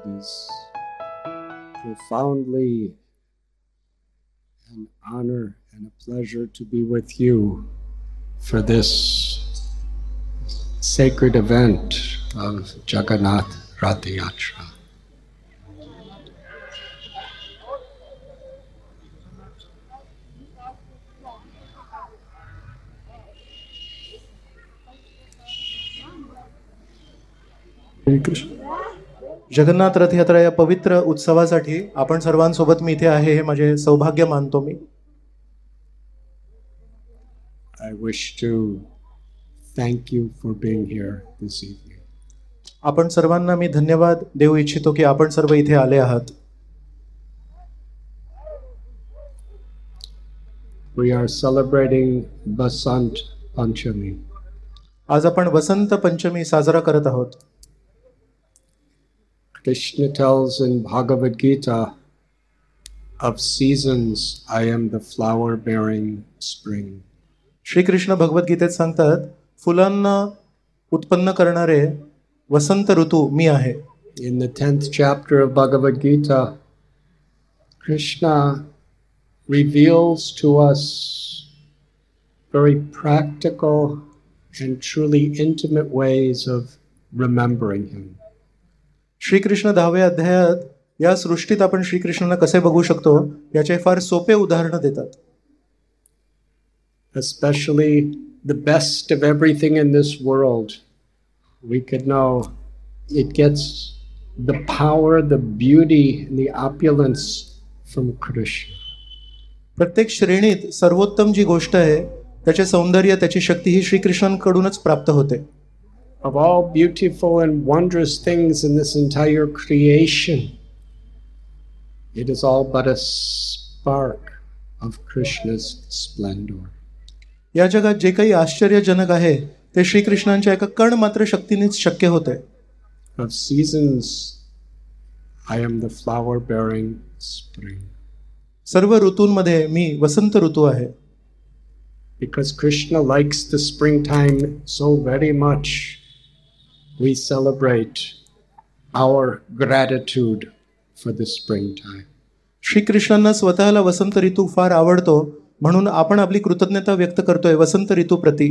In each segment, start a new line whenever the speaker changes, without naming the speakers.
It is profoundly an honor and a pleasure to be with you for this sacred event of Jagannath Rath Yatra.
Jagannath रथ यात्रा या पवित्र उत्सवासाठी आपण सर्वांसोबत मी इथे आहे हे माझे सौभाग्य मानतो मी.
I wish to thank you for being here this evening.
आपण सर्वांना मी धन्यवाद देऊ इच्छितो की आपण सर्व इथे आले आहात.
We are celebrating Vasanta Panchami.
आज आपण वसंत पंचमी साजरा करत आहोत.
Krishna tells in Bhagavad Gita, of seasons I am the flower bearing spring.
Shri Krishna भगवत गीतेत सांगतात फुलांना उत्पन्न करणारे वसंत ऋतू मी आहे.
In the 10th chapter of Bhagavad Gita, Krishna reveals to us very practical and truly intimate ways of remembering him.
Shrikrishna 10व्या अध्यायात या सृष्टीत आपण श्रीकृष्णांना कसे बघू शकतो याचे फार सोपे उदाहरण देतात.
Especially the best of everything in this world, we could know it gets the power, the beauty, and the opulence from Krishna.
प्रत्येक श्रेणीत सर्वोत्तम जी गोष्ट आहे त्याचे सौंदर्य त्याची शक्ती ही श्रीकृष्णांकडूनच प्राप्त होते.
Of all beautiful and wondrous things in this entire creation, it is all but a spark of Krishna's splendor.
या जगात जे काही आश्चर्यजनक आहे ते श्रीकृष्णांच्या एका कण मात्र शक्तीनेच शक्य होते.
Of seasons, I am the flower bearing spring.
सर्व ऋतूंमध्ये मी वसंत ऋतू आहे.
Because Krishna likes the springtime so very much, we celebrate our gratitude for the springtime.
Shri कृष्णांना स्वतःला वसंत ऋतू फार आवडतो म्हणून आपण आपली कृतज्ञता व्यक्त करतोय वसंत ऋतू प्रती.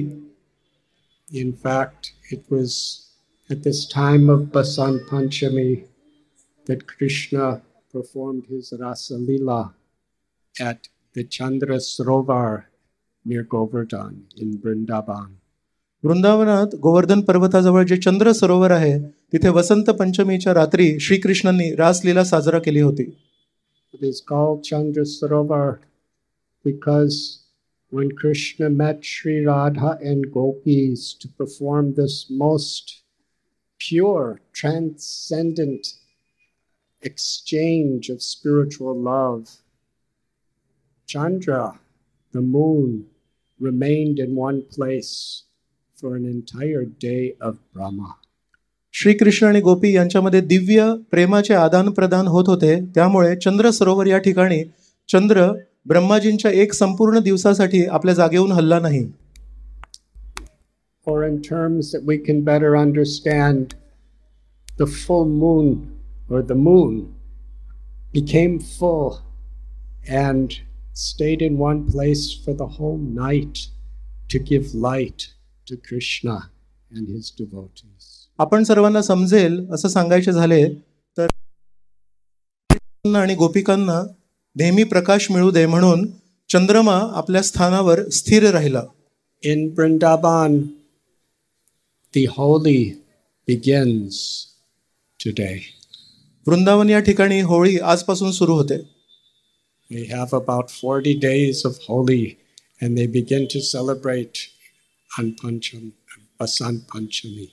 In fact, it was at this time of Vasanta Panchami that Krishna performed his Rasa Leela at the Chandra Sarovar near Govardhan in Vrindavan.
वृंदावनात Govardhan पर्वताजवळ जे चंद्र सरोवर आहे तिथे वसंत पंचमीच्या रात्री श्रीकृष्णांनी रासलीला साजरा केली होती.
It is called Chandra Sarovar because when Krishna met Sri Radha and Gopis to perform this most pure, transcendent exchange of spiritual love, Chandra, the moon, remained in one place for an entire day of Brahma.
Shri Krishna आणि गोपी यांच्यामध्ये दिव्य प्रेमाचे आदान प्रदान होत होते त्यामुळे चंद्र सरोवर या ठिकाणी चंद्र ब्रह्माजींच्या एक संपूर्ण दिवसासाठी आपल्या जागेहून हलला नाही.
Or in terms that we can better understand, the full moon or the moon became full and stayed in one place for the whole night to give light to Krishna and his devotees.
आपण सर्वांना समजेल असं सांगायचे झाले तर आणि गोपिकांना नेहमी प्रकाश मिळू दे म्हणून चंद्रमा आपल्या स्थानावर स्थिर राहिला.
In Vrindavan, the holy begins today.
Vrindavan या ठिकाणी होळी आजपासून सुरू होते.
We have about 40 days of Holi and they begin to celebrate on Vasanta Panchami.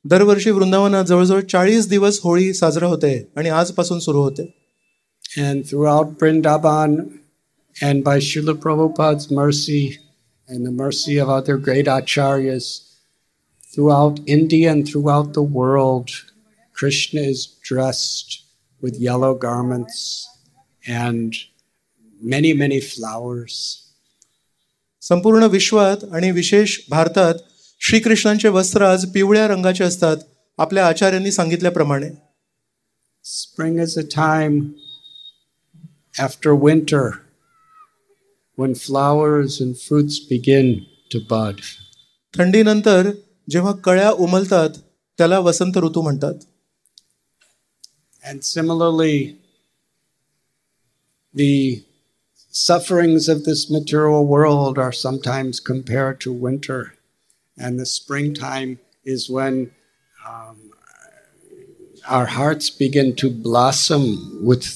दरवर्षी वृंदावनात जवळजवळ 40 दिवस होळी साजरा होते आणि आजपासून सुरू होते.
And throughout Vrindavan and by Srila Prabhupada's mercy and the mercy of other great acharyas, throughout India and throughout the world, Krishna is dressed with yellow garments and many, many flowers.
संपूर्ण विश्वात आणि विशेष भारतात श्रीकृष्णांचे वस्त्र आज पिवळ्या रंगाचे असतात आपल्या आचार्यांनी सांगितल्याप्रमाणे.
Spring is a time after winter when flowers and fruits begin to bud.
थंडीनंतर जेव्हा कळ्या उमलतात त्याला वसंत ऋतू म्हणतात.
And similarly, the sufferings of this material world are sometimes compared to winter, and the springtime is when our hearts begin to blossom with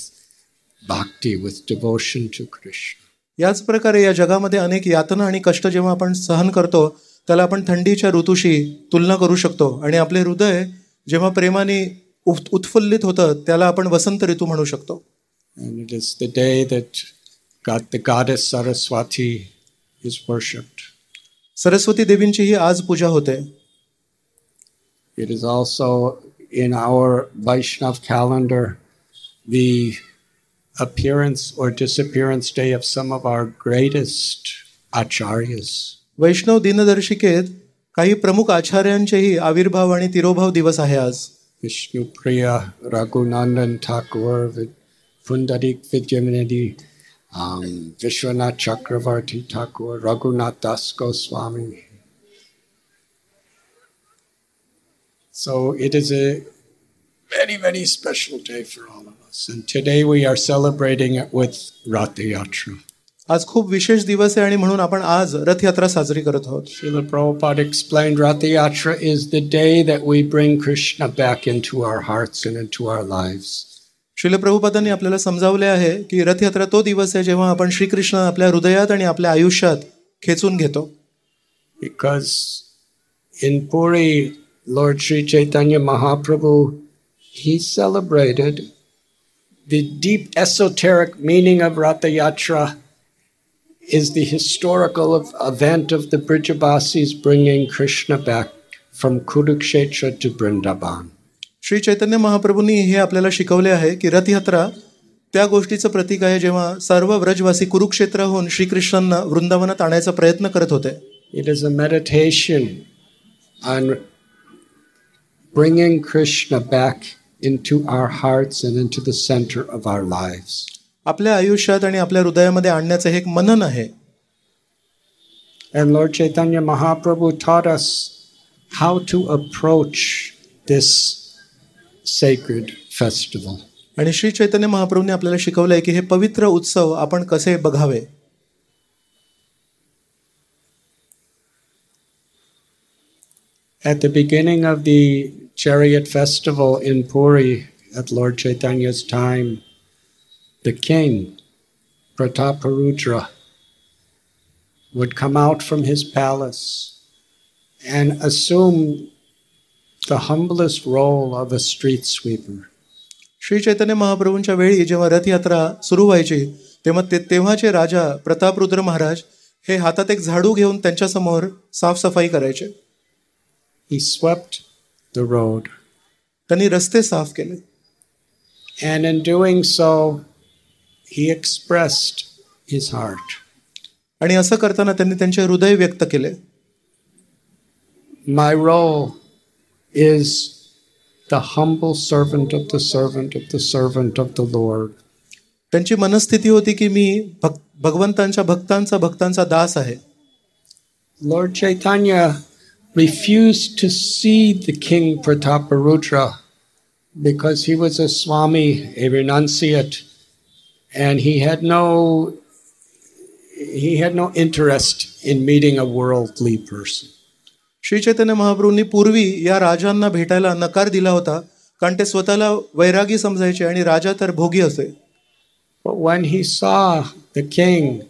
bhakti, with devotion to Krishna.
याच प्रकारे या जगामध्ये अनेक यातना आणि कष्ट जेव्हा आपण सहन करतो त्याला आपण थंडीच्या ऋतूशी तुलना करू शकतो, आणि आपले हृदय जेव्हा प्रेमाने उत्फुल्लित होतं त्याला आपण वसंत ऋतू म्हणू शकतो.
And it is the day that the goddess Saraswati is worshipped.
Saraswati देवींची ही आज पूजा होते.
It is also in our Vaishnav calendar the appearance or disappearance day of some of our greatest acharyas.
वैष्णव दिनदर्शिकेत काही प्रमुख आचार्यांचेही आविर्भाव आणि तिरोभाव दिवस आहे आज.
Vishnupriya Raghunandan Thakur, Pundarik Vidyamanidhi, Vishwanath Chakravarti Thakur, Raghunath Das Goswami. So it is a very, very special day for all of us. And today we are celebrating it with Rath Yatra.
आज खूप विशेष दिवस आहे आणि म्हणून आपण आज रथ यात्रा साजरी करत आहोत.
Srila Prabhupada explained Rath Yatra is the day that we bring Krishna back into our hearts and into our lives.
Srila प्रभुपादांनी आपल्याला समजावले आहे की रथ यात्रा तो दिवस आहे जेव्हा आपण श्रीकृष्ण आपल्या हृदयात आणि आपल्या आयुष्यात खेचून घेतो.
Because in Puri, Lord Sri Chaitanya Mahaprabhu, he celebrated the deep esoteric meaning of Rath Yatra is the historical event of the Brijabasis bringing Krishna back from Kurukshetra to Vrindavan.
Shri Chaitanya महाप्रभूंनी हे आपल्याला शिकवले आहे की रथ यात्रा त्या गोष्टीचं प्रतीक आहे जेव्हा सर्व व्रजवासी कुरुक्षेत्राहून श्रीकृष्णांना वृंदावनात आणायचा प्रयत्न करत होते.
It is a meditation on bringing Krishna back into our hearts and into the center of our lives.
आपल्या आयुष्यात आणि आपल्या हृदयामध्ये आणण्याचं हे एक मनन आहे.
And Lord Chaitanya Mahaprabhu taught us how to approach this sacred festival.
आणि श्री चैतन्य महाप्रभूंनी आपल्याला शिकवलंय की हे पवित्र उत्सव आपण कसे बघावे.
At the beginning of the chariot festival in Puri at Lord Chaitanya's time, the king, Prataparudra, would come out from his palace and assume the humblest role of a street sweeper.
Shri Chaitanya महाप्रभूंच्या वेळी जेव्हा रथ यात्रा सुरू व्हायची तेव्हा तेव्हाचे राजा प्रतापरुद्र महाराज हे हातात एक झाडू घेऊन त्यांच्यासमोर साफसफाई करायचे.
He swept the road.
त्यांनी रस्ते साफ केले.
And in doing so, he expressed his heart.
आणि असं करताना त्यांनी त्यांचे हृदय व्यक्त केले.
My role is the humble servant of the servant of the servant of the Lord.
त्यांची मनस्थिती होती की मी भगवंतांच्या भक्तांचा दास आहे.
Lord Chaitanya refused to see the king Prataparudra because he was a Swami, a renunciate, and he had no interest in meeting a worldly person.
Shri Chaitanya महाप्रभूंनी पूर्वी या राजांना भेटायला नकार दिला होता कारण ते स्वतःला वैरागी समजायचे आणि राजा तर भोगी असे.
But when he saw the king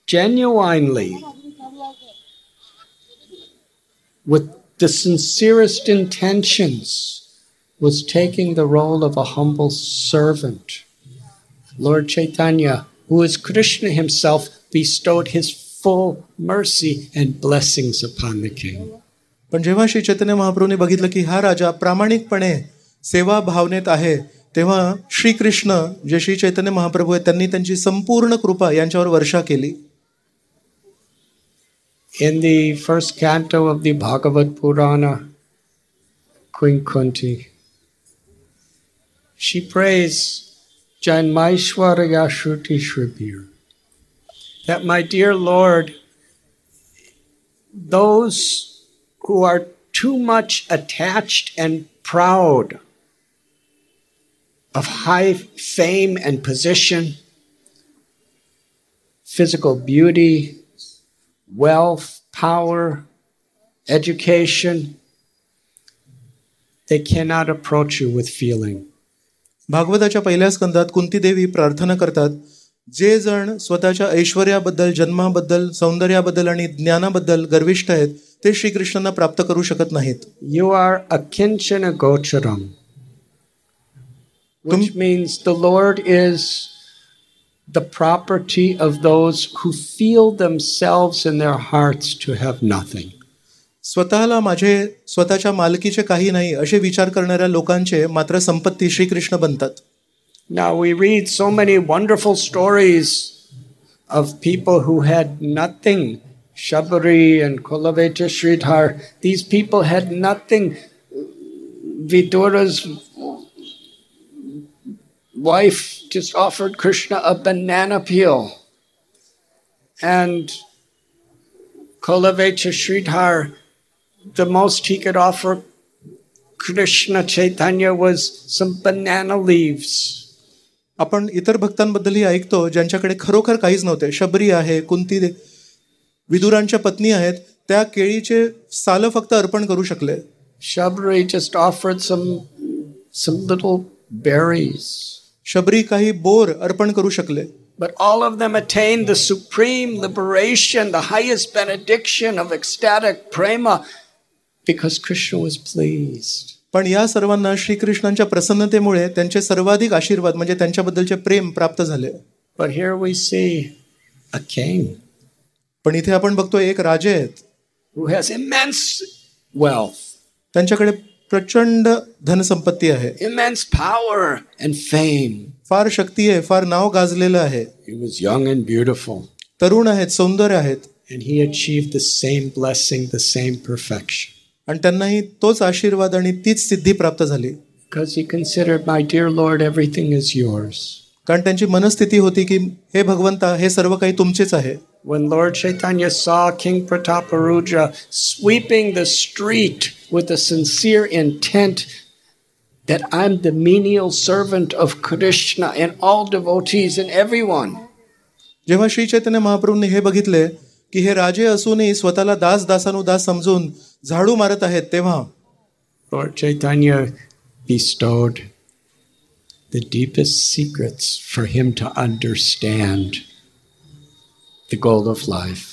genuinely, with the sincerest intentions, was taking the role of a humble servant, Lord Chaitanya, who is Krishna himself, bestowed his full mercy and blessings upon the king.
पण जेव्हा श्री चैतन्य महाप्रभूंनी बघितलं की हा राजा प्रामाणिकपणे सेवा भावनेत आहे तेव्हा श्रीकृष्ण जे श्री चैतन्य महाप्रभू आहेत त्यांनी त्यांची संपूर्ण कृपा यांच्यावर वर्षा केली.
In the first canto of the Bhagavad Purana, Queen Kunti, she prays Janmaishwarya Shruti Shribir, that my dear Lord, those who are too much attached and proud of high fame and position, physical beauty, wealth, power, education, they cannot approach you with feeling.
भागवताच्या पहिल्या स्कंदात कुंती देवी प्रार्थना करतात, जे जण स्वतःच्या ऐश्वर्याबद्दल, जन्माबद्दल, सौंदर्याबद्दल आणि ज्ञानाबद्दल गर्विष्ठ आहेत ते श्रीकृष्णांना प्राप्त करू शकत नाहीत.
You are akinchana gocharam, which means the Lord is the property of those who feel themselves in their hearts to have nothing.
स्वतःला माझे स्वतःच्या मालकीचे काही नाही असे विचार करणाऱ्या लोकांचे मात्र संपत्ती श्रीकृष्ण बनतात.
Now we read so many wonderful stories of people who had nothing. Shabari and Kulaveta Sridhar, these people had nothing. Vidura's wife just offered Krishna a banana peel. And Kulaveta Sridhar, the most he could offer Krishna Chaitanya was some banana leaves.
आपण इतर भक्तांबद्दलही ऐकतो ज्यांच्याकडे खरोखर काहीच नव्हते. शबरी आहे, कुंती विदुरांच्या पत्नी आहेत, त्या केळीचे साल फक्त अर्पण करू शकले.
Shabri just offered some little berries.
Shabari काही बोर अर्पण करू शकले.
But all of them attained the supreme liberation, the highest benediction of ecstatic prema, because Krishna was pleased.
पण या सर्वांना श्रीकृष्णांच्या प्रसन्नतेमुळे त्यांचे सर्वाधिक आशीर्वाद म्हणजे त्यांच्याबद्दलचे प्रेम प्राप्त झाले.
But here we see a king.
पण इथे आपण बघतो एक राजे आहेत
who has immense wealth.
त्यांच्याकडे प्रचंड धनसंपत्ती आहे,
immense power and fame.
फार शक्ती आहे, फार नाव गाजलेलं आहे.
He was young and beautiful.
तरुण आहेत, सौंदर्य आहेत.
And he achieved the same blessing, the same perfection.
आणि त्यांनाही तोच आशीर्वाद आणि तीच सिद्धी प्राप्त झाली.
Because he considered, my dear Lord, everything is yours.
कारण त्यांची मनस्थिती होती की हे भगवंता, हे सर्व काही तुमचेच आहे.
When Lord Chaitanya saw King Prataparuja sweeping the street with a sincere intent that I'm the menial servant of Krishna and all devotees and everyone.
जेव्हा श्री चैतन्य महाप्रभूंनी हे बघितले की हे राजे असूनही स्वतःला दास दासानुदास समजून झाडू मारत आहेत, तेव्हा
Lord Chaitanya bestowed the deepest secrets for him to understand the goal of life.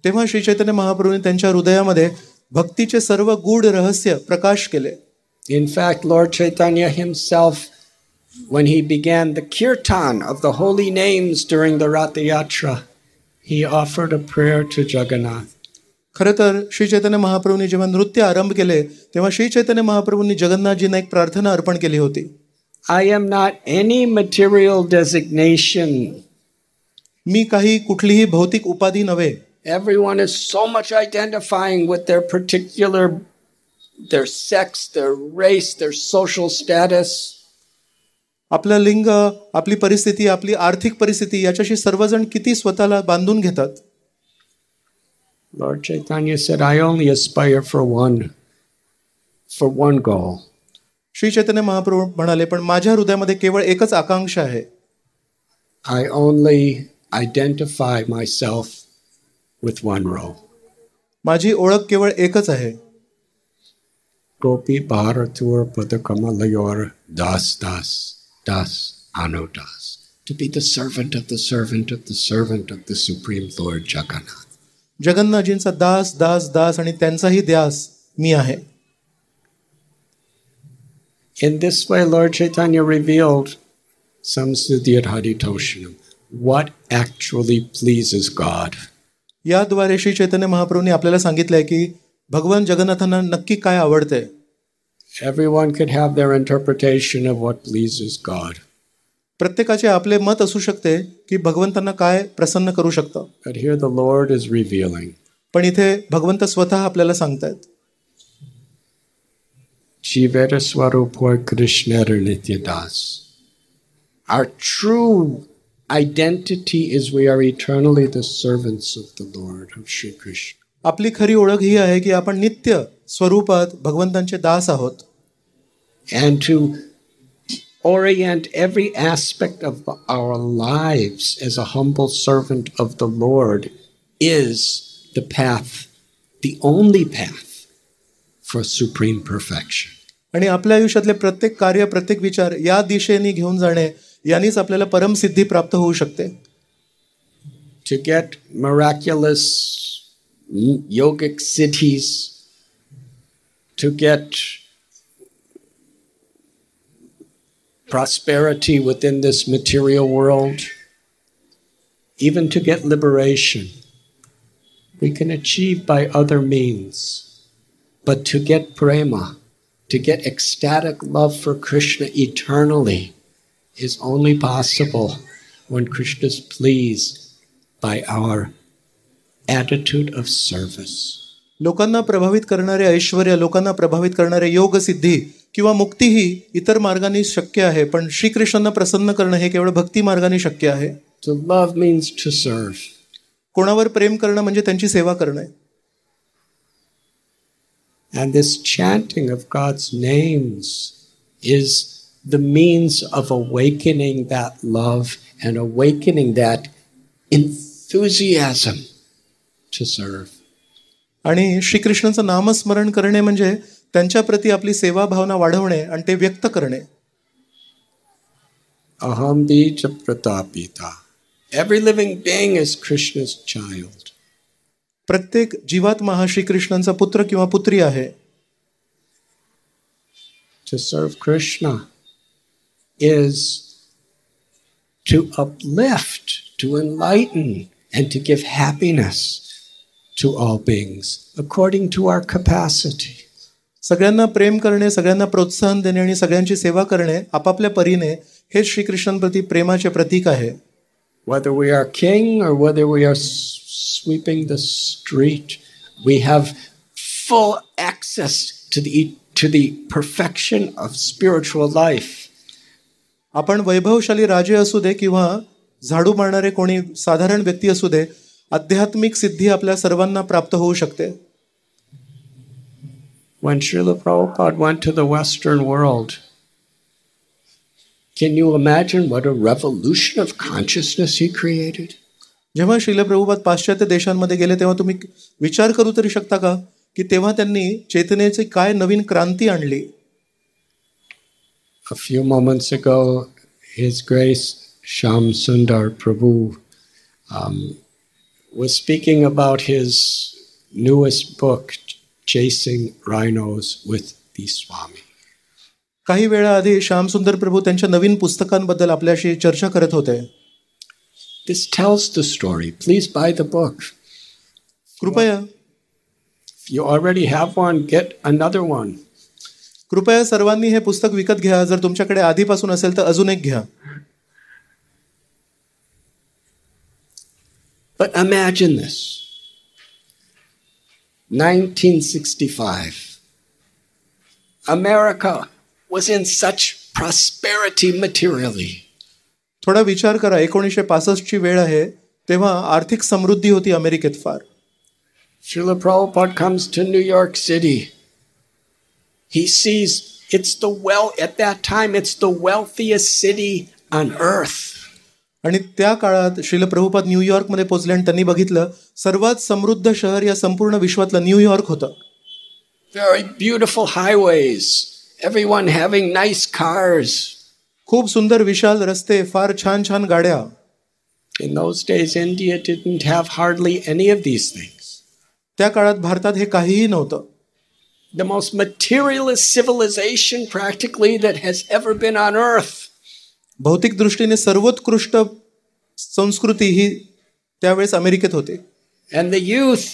तेव्हा श्री चैतन्य महाप्रभूंनी त्यांच्या हृदयामध्ये भक्तीचे सर्व गूढ रहस्य प्रकाश केले.
In fact, Lord Chaitanya himself, when he began the kirtan of the holy names during the Rath Yatra, he offered a prayer to Jagannath.
खरं तर श्री चैतन्य महाप्रभूंनी जेव्हा नृत्य आरंभ केले तेव्हा श्री चैतन्य महाप्रभूंनी जगन्नाथजींना एक प्रार्थना अर्पण केली होती.
I am not any material designation.
मी काही कुठलीही भौतिक उपाधी नव्हे.
Everyone is so much identifying with their particular, their sex, their race, their social status.
आपलं लिंग, आपली परिस्थिती, आपली आर्थिक परिस्थिती याच्याशी सर्वजण किती स्वतःला बांधून घेतात.
Lord Chaitanya said, I only aspire for one goal.
Shri Chaitanya Mahaprabhu म्हणाले, पण माझ्या हृदयामध्ये केवळ एकच आकांक्षा आहे.
I only identify myself with one role.
माझी ओळख केवळ एकच आहे.
Gopi Bharatur Padakamalayur Das Das Das Anudas. To be the servant of the servant of the servant of the Supreme Lord Jagannath.
जगन्नाथजींचा दास दास दास आणि त्यांचाही दास मी आहे.
In this way, Lord Chaitanya revealed Samsudhir Haritoshanam, what actually pleases God.
याद्वारे श्री चैतन्य महाप्रभूंनी आपल्याला सांगितलंय की भगवान जगन्नाथांना नक्की काय आवडते.
Everyone could have their interpretation of what pleases God.
प्रत्येकाचे आपले मत असू शकते की भगवंतांना काय प्रसन्न करू शकतं.
But here the Lord is revealing.
पण इथे भगवंत स्वतः आपल्याला सांगतायत.
Jivera Swarupoy Krishna Nityadas. Our true identity is we are eternally the servants of the Lord of Shri Krishna.
आपली खरी ओळख ही आहे की आपण नित्य स्वरूपात भगवंतांचे दास आहोत.
And to orient every aspect of our lives as a humble servant of the Lord is the path, the only path for supreme perfection.
आणि आपल्या आयुष्यातले प्रत्येक कार्य, प्रत्येक विचार या दिशेने घेऊन जाणे यांनीच आपल्याला परमसिद्धी प्राप्त होऊ शकते.
To get miraculous yogic siddhis, to get prosperity within this material world, even to get liberation, we can achieve by other means. But to get prema, to get ecstatic love for Krishna eternally, is only possible when Krishna is pleased by our attitude of service.
लोकांना प्रभावित करणारे ऐश्वर्य, लोकांना प्रभावित करणारे योग सिद्धी किंवा मुक्तीही इतर मार्गाने शक्य आहे, पण श्रीकृष्णांना प्रसन्न करणं हे केवळ भक्ती मार्गाने शक्य आहे.
To love means to serve.
कोणावर प्रेम करणं म्हणजे त्यांची सेवा करणं.
And this chanting of God's names is the means of awakening that love and awakening that enthusiasm to serve.
आणि श्रीकृष्णांचं नामस्मरण करणे म्हणजे त्यांच्या प्रती आपली सेवा भावना वाढवणे आणि ते व्यक्त करणे.
Aham bija pratapita. Every living being is Krishna's child.
प्रत्येक जीवात्मा हा श्रीकृष्णांचा पुत्र किंवा पुत्री आहे.
To serve Krishna is to uplift, to enlighten, and to give happiness to all beings according to our capacity.
सगळ्यांना प्रेम करणे, सगळ्यांना प्रोत्साहन देणे आणि सगळ्यांची सेवा करणे आपापल्या परीने हे श्रीकृष्णांप्रती प्रेमाचे प्रतीक आहे.
Whether we are king or whether we are sweeping the street, we have full access to the perfection of spiritual life.
आपण वैभवशाली राजे असू दे किंवा झाडू मारणारे कोणी साधारण व्यक्ती असू दे, आध्यात्मिक सिद्धी आपल्या सर्वांना प्राप्त होऊ शकते.
When Srila Prabhupada went to the Western world, can you imagine what a revolution of consciousness he created?
जेव्हा श्रील प्रभुपाद पाश्चात्य देशांमध्ये गेले तेव्हा तुम्ही विचार करू तरी शकता का की तेव्हा त्यांनी चैतन्याची काय नवीन क्रांती आणली.
A few moments ago, His Grace Shyam Sundar Prabhu was speaking about his newest book, Chasing Rhinos with the Swami.
काही वेळा आधी श्याम सुंदर प्रभू त्यांच्या नवीन पुस्तकांबद्दल आपल्याशी चर्चा करत होते.
This tells the story. Please buy the book.
कृपया
If you already have one, get another one.
कृपया सर्वांनी हे पुस्तक विकत घ्या. जर तुमच्याकडे आधीपासून असेल तर अजून एक घ्या.
But imagine this. 1965. America was in such prosperity materially.
थोडा विचार करा, 1965 ची वेळ आहे, तेव्हा आर्थिक समृद्धी होती अमेरिकेत फार.
Srila Prabhupada comes to New York City. He sees at that time it's the wealthiest city on earth.
आणि त्या काळात श्रील प्रभुपाद न्यूयॉर्कमध्ये पोहोचले आणि त्यांनी बघितलं सर्वात समृद्ध शहर या संपूर्ण विश्वातलं न्यूयॉर्क होतं.
Very beautiful highways. Everyone having nice cars.
खूप सुंदर विशाल रस्ते, फार छान छान गाड्या.
In those days, India didn't have hardly any of these things.
त्या काळात भारतात हे काहीही नव्हतं.
The most materialist civilization practically that has ever been on earth.
भौतिक दृष्टीने सर्वोत्कृष्ट संस्कृती ही त्यावेळेस अमेरिकेत होती.
And the youth,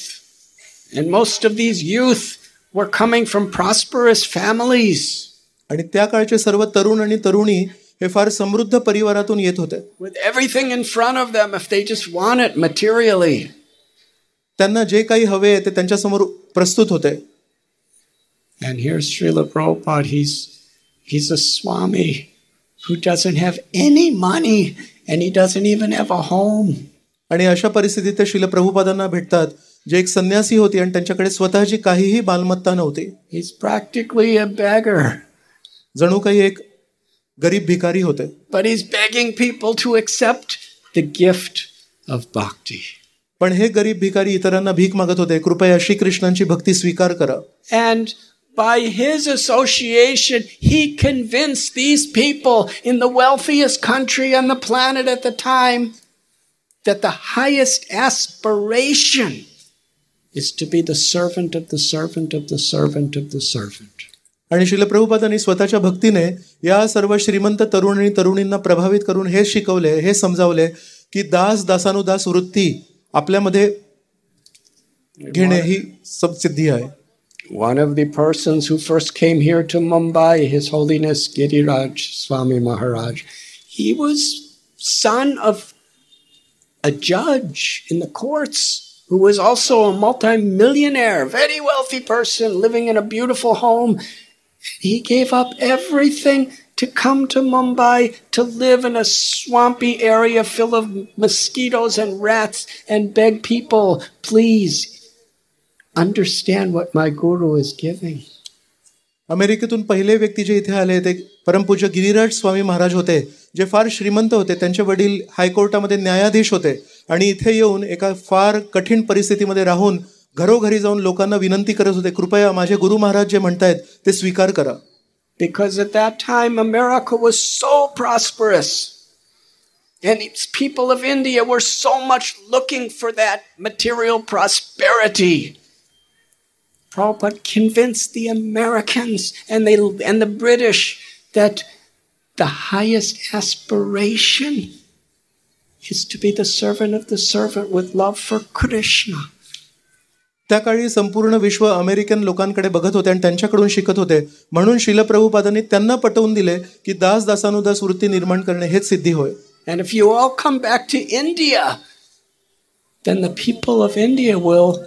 and most of these youth were coming from prosperous families.
आणि त्या काळचे सर्व तरुण आणि तरुणी हे फार समृद्ध परिवारातून येत होते.
With everything in front of them if they just want it materially.
त्यांना जे काही हवे ते त्यांच्या समोर प्रस्तुत होते.
And here's Srila Prabhupada. He's a Swami who doesn't have any money and he doesn't even have a home.
आणि अशा परिस्थितीत ते श्रील प्रभुपादांना भेटतात, जे एक संन्यासी होते आणि त्यांच्याकडे स्वतःची काहीही मालमत्ता नव्हती.
He's practically a beggar.
जणू काही एक गरीब भिकारी होते.
But he's begging people to accept the gift of bhakti.
पण हे गरीब भिकारी इतरांना भीक मागत होते, कृपया श्रीकृष्णांची भक्ती स्वीकार करा.
And by his association, he convinced these people in the wealthiest country on the planet at the time that the highest aspiration is to be the servant of the servant of the servant of the servant.
आणि श्रील प्रभुपादांनी स्वतःच्या भक्तीने या सर्व श्रीमंत तरुण आणि तरुणींना प्रभावित करून हे शिकवले, हे समजावले की दास दासानुदास वृत्ती आपल्यामध्ये घेणे ही सबसिद्धी आहे.
One of the persons who first came here to Mumbai, His Holiness Giriraj Swami Maharaj, he was son of a judge in the courts who was also a multi-millionaire, very wealthy person living in a beautiful home. He gave up everything to come to Mumbai to live in a swampy area full of mosquitoes and rats and beg people, please understand what my guru is giving.
अमेरिकेतून पहिले व्यक्ती जे इथे आले ते परमपूज्य गिरिराज स्वामी महाराज होते, जे फार श्रीमंत होते. त्यांचे वडील हायकोर्टामध्ये न्यायाधीश होते आणि इथे येऊन एका फार कठीण परिस्थितीमध्ये राहून घरोघरी जाऊन लोकांना विनंती करत होते, कृपया माझे गुरु महाराज जे म्हणतायत ते स्वीकार करा.
Because at that time America was so prosperous and its people of India were so much looking for that material prosperity. Prabhupada convinced the Americans and the British that the highest aspiration is to be the servant of the servant with love for Krishna.
त्या काळी संपूर्ण विश्व American लोकांकडे बघत होते आणि त्यांच्याकडून शिकत होते. म्हणून श्रील प्रभुपादांनी त्यांना पटवून दिले की दास दासानुदास वृत्ती निर्माण करणे हेच सिद्धी होय.
And if you all come back to India, then the people of India will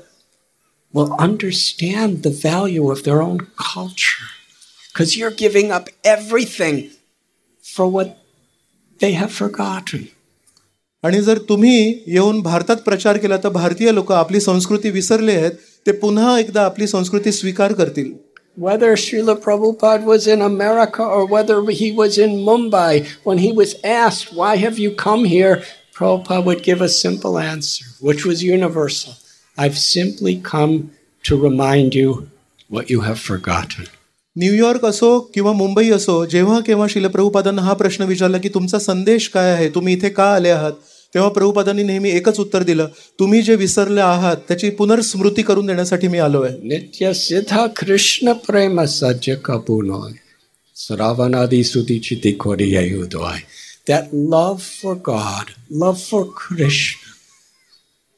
understand the value of their own culture. Because you're giving up everything for what they have forgotten.
आणि जर तुम्ही येऊन भारतात प्रचार केला तर भारतीय लोक आपली संस्कृती विसरले आहेत, ते पुन्हा एकदा आपली संस्कृती स्वीकार करतील.
Whether Srila Prabhupada was in America or whether he was in Mumbai, when he was asked, why have you come here? Prabhupada would give a simple answer, which was universal. I've simply come to remind you what you have forgotten.
New York असो किंवा मुंबई असो, जेव्हा केव्हा श्रील प्रभुपादांना हा प्रश्न विचारला की तुमचा संदेश काय आहे, तुम्ही इथे का आले आहात, तेव्हा प्रभुपादांनी नेहमी एकच उत्तर दिलं, तुम्ही जे विसरले आहात त्याची पुनर्स्मृती करून देण्यासाठी मी आलो आहे.
नित्य सिद्ध कृष्ण प्रेम सज्ज कपुनोय श्रावणादि सुदीची तिकोरी उदोय. That love for God, love for Krishna,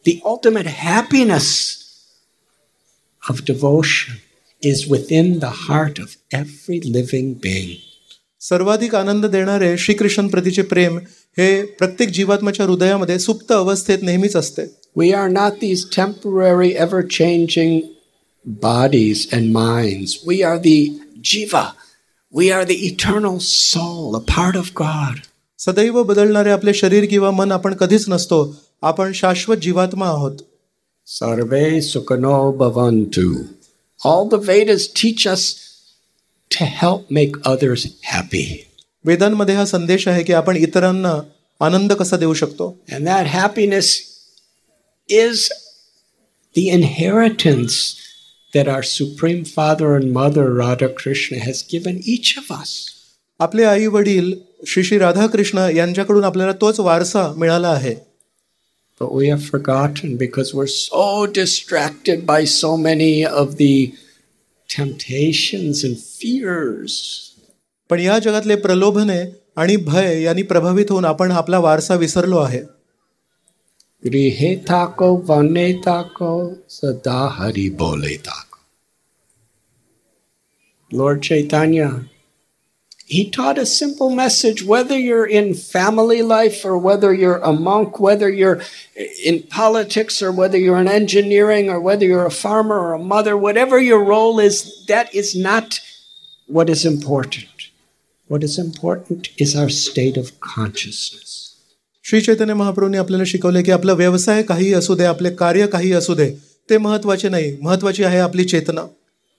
the ultimate happiness of devotion is within the heart of every living being.
सर्वाधिक आनंद देणारे श्रीकृष्ण प्रतीचे प्रेम हे प्रत्येक जीवात्म्याच्या हृदयामध्ये सुप्त अवस्थेत नेहमीच असते.
We are not these temporary, ever-changing bodies and minds. We are the jiva. We are the eternal soul, a part of God.
सदैव बदलणारे आपले शरीर किंवा मन आपण कधीच नसतो. आपण शाश्वत जीवात्मा आहोत.
Sarve sukhano bhavantu. All the Vedas teach us to help make others happy.
वेदांमध्ये हा संदेश आहे की आपण इतरांना आनंद कसा देऊ शकतो.
And that happiness is the inheritance that our Supreme Father and Mother Radha Krishna has given each of us.
आपले आई वडील श्री श्री राधाकृष्ण यांच्याकडून आपल्याला तोच वारसा मिळाला आहे.
But we have forgotten because we're so distracted by so many of the temptations and fears.
पण या जगातले प्रलोभने आणि भय यांनी प्रभावित होऊन आपण आपला वारसा विसरलो आहे.
गृहे थाको वने थाको सदा हरि बोले थाको. Lord Chaitanya He taught a simple message, whether you're in family life or whether you're a monk, whether you're in politics or whether you're in engineering or whether you're a farmer or a mother, whatever your role is, that is not what is important. What is important is our state of consciousness.
Shri Chaitanya महाप्रभूंनी आपल्याला शिकवले की आपला व्यवसाय काही असू दे, आपले कार्य काही असू दे, ते महत्वाचे नाही. महत्वाची आहे आपली चेतना.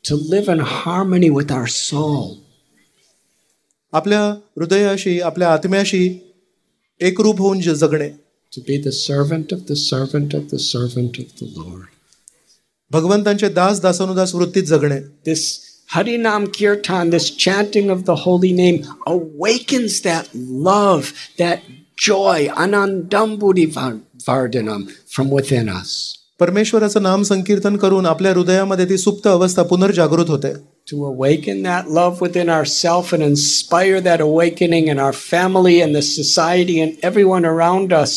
To live in harmony with our soul.
आपल्या हृदयाशी, आपल्या आत्म्याशी एकरूप होऊन जगणे.
To be the servant of the servant of the servant of the Lord.
भगवंतांचे दास दासानुदास वृत्तीत जगणे.
This Harinam Kirtan, this chanting of the holy name, awakens that love, that joy, anandambudi vardhanam from within us.
परमेश्वराचं नाम संकीर्तन करून आपल्या हृदयामध्ये ती सुप्त अवस्था पुनर्जागृत होते.
To awaken that love within ourselves and inspire that awakening in our family and the society and everyone around us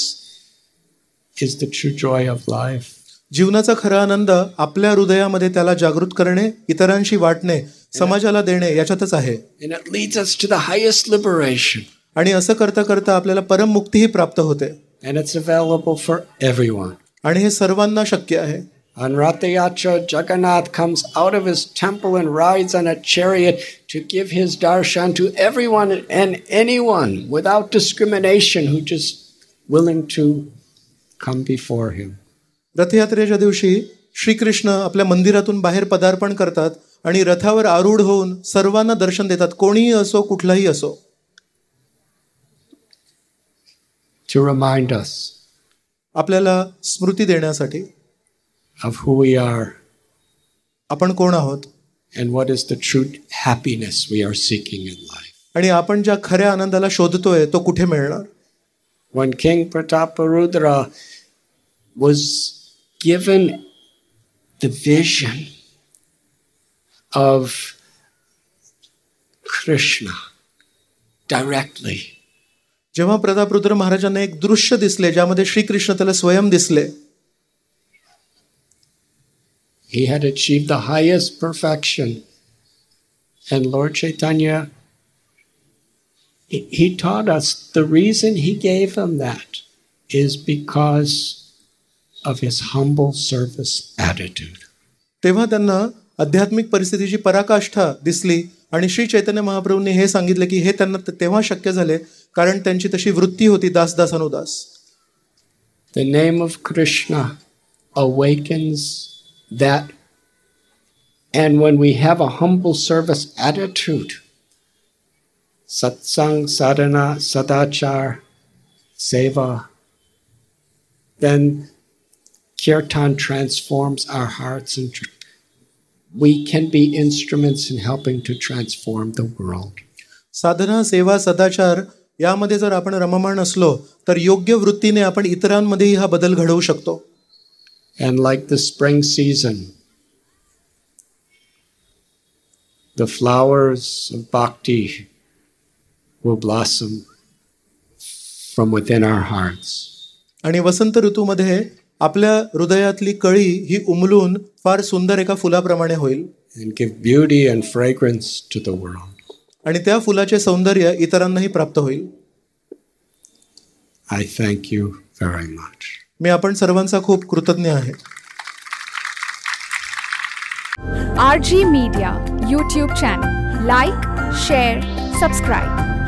is the true joy of life.
जीवनाचा खरा आनंद आपल्या हृदयामध्ये त्याला जागृत करणे, इतरांशी वाटणे, समाजाला देणे याच्यातच आहे.
And it leads us to the highest liberation.
आणि असं करता करता आपल्याला परम मुक्तीही प्राप्त होते.
And it's available for everyone.
आणि हे सर्वांना शक्य आहे.
On Rath Yatra, Jagannath comes out of his temple and rides on a chariot to give his darshan to everyone and anyone without discrimination who just willing to come before him.
रथयात्रेच्या दिवशी श्रीकृष्ण आपल्या मंदिरातून बाहेर पदार्पण करतात आणि रथावर आरूढ होऊन सर्वांना दर्शन देतात, कोणीही असो, कुठलाही असो.
To remind us
आपल्याला स्मृती देण्यासाठी
of who we are,
आपण कोण आहोत,
and what is the true happiness we are seeking in life.
आणि आपण ज्या खऱ्या आनंदाला शोधतोय तो कुठे मिळणार.
When King Prataparudra was given the vision of Krishna directly,
जेव्हा प्रतापरुद्र महाराजांना एक दृश्य दिसले ज्यामध्ये श्रीकृष्ण त्याला स्वयं दिसले,
he had achieved the highest perfection. And Lord Chaitanya, he taught us the reason he gave him that is because of his humble service attitude.
तेव्हा त्यांना आध्यात्मिक परिस्थितीची पराकाष्ठा दिसली आणि श्री चैतन्य महाप्रभूंनी हे सांगितले की हे त्यांना तेव्हा शक्य झाले कारण त्यांची तशी वृत्ती होती, दास दासानुदास.
The name of Krishna awakens that, and when we have a humble service attitude, satsang, sadhana, sadachar, seva, then kirtan transforms our hearts and we can be instruments in helping to transform the world.
साधना, सेवा, सदाचार यामध्ये जर आपण रममाण असलो तर योग्य वृत्तीने आपण इतरांमध्येही हा बदल घडवू शकतो.
And like the spring season, the flowers of bhakti will blossom from within our hearts.
आणि वसंत ऋतूमध्ये आपल्या हृदयातली कळी ही उमलून फार सुंदर एका फुलाप्रमाणे होईल.
And give beauty and fragrance to the world.
आणि त्या फुलाचे सौंदर्य इतरांनाही प्राप्त होईल.
I thank you very much.
मी आपण सर्वांचा खूप कृतज्ञ आहे.
RG Media YouTube channel. Like, share, subscribe.